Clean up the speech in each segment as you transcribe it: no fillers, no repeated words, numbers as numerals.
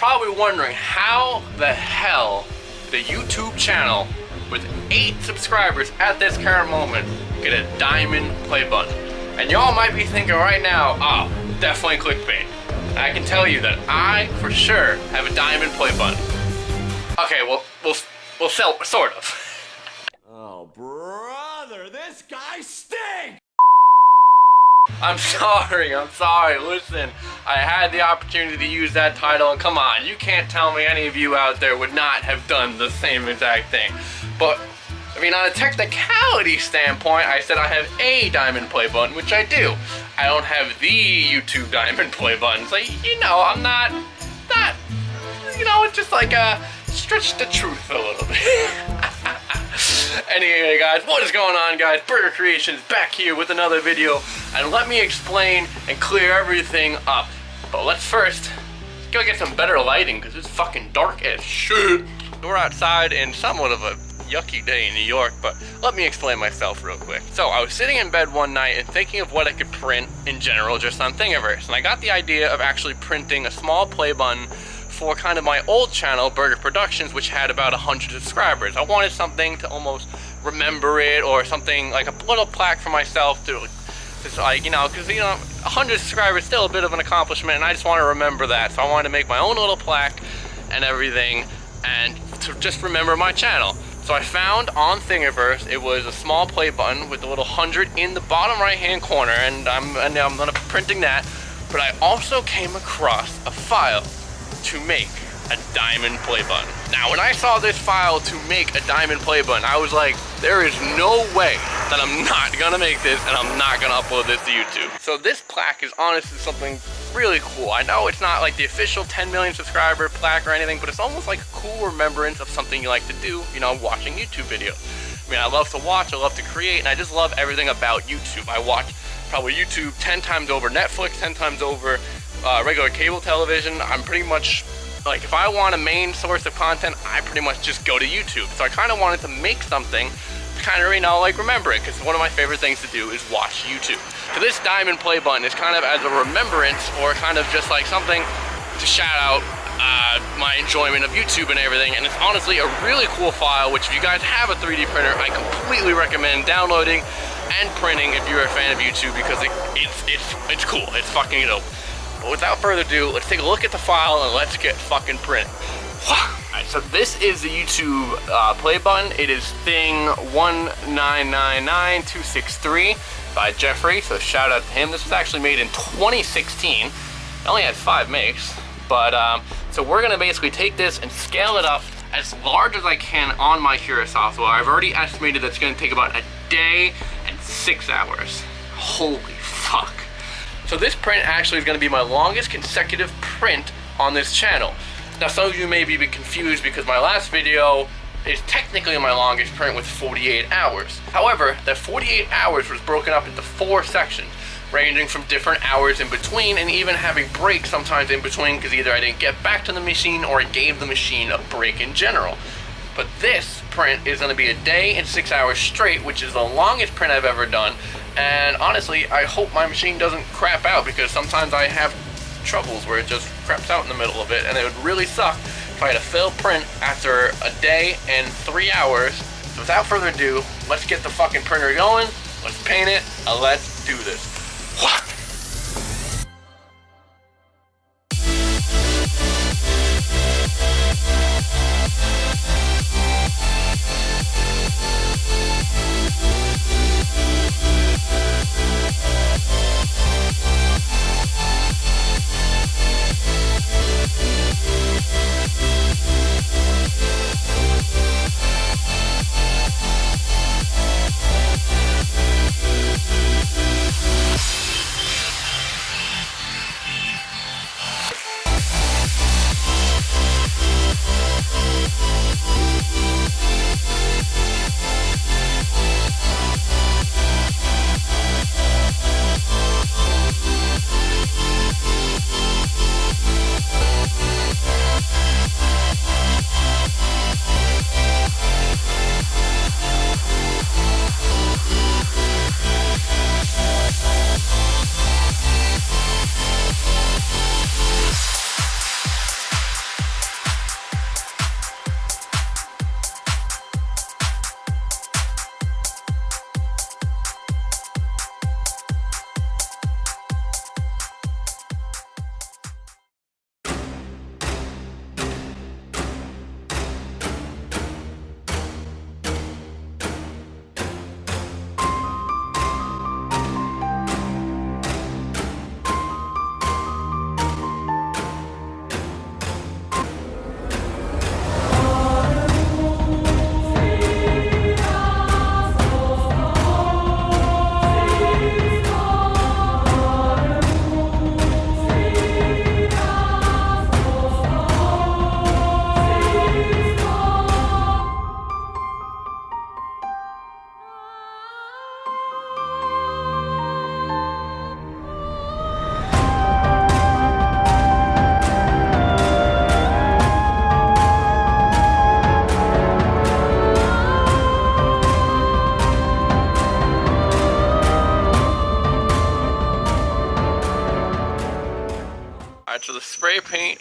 probably wondering how the hell the YouTube channel with 8 subscribers at this current moment get a diamond play button. And y'all might be thinking right now, oh, definitely clickbait. I can tell you that I, for sure, have a diamond play button. Okay, well, we'll sell, sort of. Oh, brother, this guy stinks! I'm sorry, listen, I had the opportunity to use that title, and come on, you can't tell me any of you out there would not have done the same exact thing. But, I mean, on a technicality standpoint, I said I have a diamond play button, which I do. I don't have the YouTube diamond play button, so, you know, I'm not, you know, it's just like, stretch the truth a little bit. Anyway, guys, what is going on, guys? Burger Creations back here with another video, and let me explain and clear everything up. But let's first go get some better lighting, because it's fucking dark as shit. We're outside in somewhat of a yucky day in New York, but let me explain myself real quick. So I was sitting in bed one night and thinking of what I could print in general just on Thingiverse, and I got the idea of actually printing a small play button for kind of my old channel, Burger Productions, which had about 100 subscribers. I wanted something to almost remember it, or something like a little plaque for myself to like, you know, because, you know, 100 subscribers is still a bit of an accomplishment, and I just want to remember that. So I wanted to make my own little plaque and everything, and to just remember my channel. So I found on Thingiverse, it was a small play button with a little 100 in the bottom right hand corner, and I'm gonna be printing that. But I also came across a file to make a diamond play button. Now, when I saw this file to make a diamond play button, I was like, there is no way that I'm not gonna make this and I'm not gonna upload this to YouTube. So this plaque is honestly something really cool. I know it's not like the official 10 million subscriber plaque or anything, but it's almost like a cool remembrance of something you like to do, you know, watching YouTube videos. I mean, I love to watch, I love to create, and I just love everything about YouTube. I watch probably YouTube 10 times over Netflix, 10 times over regular cable television. I'm pretty much, like, if I want a main source of content, I pretty much just go to YouTube. So I kind of wanted to make something to kind of, you know, like, remember it, because one of my favorite things to do is watch YouTube. So this diamond play button is kind of as a remembrance, or kind of just like something to shout out my enjoyment of YouTube and everything. And it's honestly a really cool file, which if you guys have a 3D printer, I completely recommend downloading and printing if you're a fan of YouTube, because it's cool, it's fucking dope. But without further ado, let's take a look at the file and let's get fucking printing. Alright, so this is the YouTube play button. It is thing 1999263 by Jeffrey, so shout out to him. This was actually made in 2016. It only had 5 makes, but so we're gonna basically take this and scale it up as large as I can on my Cura software. I've already estimated that's gonna take about a day and 6 hours. Holy fuck. So this print actually is going to be my longest consecutive print on this channel. Now, some of you may be a bit confused because my last video is technically my longest print with 48 hours. However, that 48 hours was broken up into 4 sections, ranging from different hours in between, and even having breaks sometimes in between, because either I didn't get back to the machine or it gave the machine a break in general. But this print is going to be a day and 6 hours straight, which is the longest print I've ever done. And honestly, I hope my machine doesn't crap out, because sometimes I have troubles where it just craps out in the middle of it, and it would really suck if I had a failed print after a day and 3 hours. So without further ado, let's get the fucking printer going, let's paint it, and let's do this.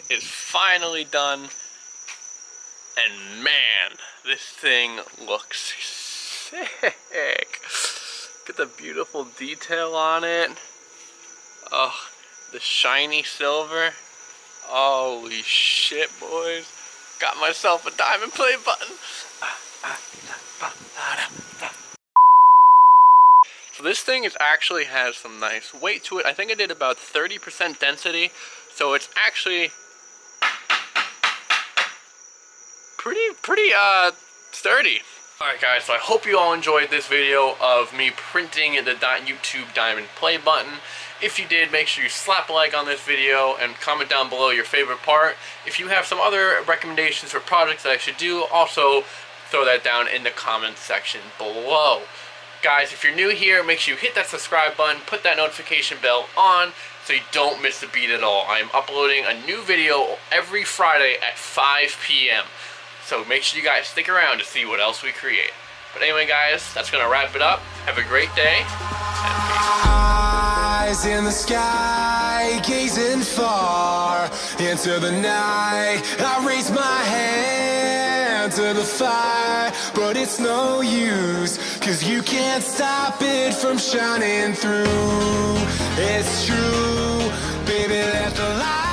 is finally done. And man, this thing looks sick. Look at the beautiful detail on it. Oh, the shiny silver. Holy shit, boys. Got myself a Diamond Playbutton. So this thing actually has some nice weight to it. I think I did about 30% density. So it's actually pretty sturdy. Alright guys, so I hope you all enjoyed this video of me printing the YouTube Diamond Playbutton. If you did, make sure you slap a like on this video and comment down below your favorite part. If you have some other recommendations for projects that I should do, also throw that down in the comment section below. Guys, if you're new here, make sure you hit that subscribe button, put that notification bell on so you don't miss a beat at all. I am uploading a new video every Friday at 5 p.m. So make sure you guys stick around to see what else we create. But anyway guys, that's gonna wrap it up. Have a great day, and peace. Eyes in the sky, gazing far into the night. I raise my hand to the fire, but it's no use, 'cause you can't stop it from shining through. It's true, baby, let the light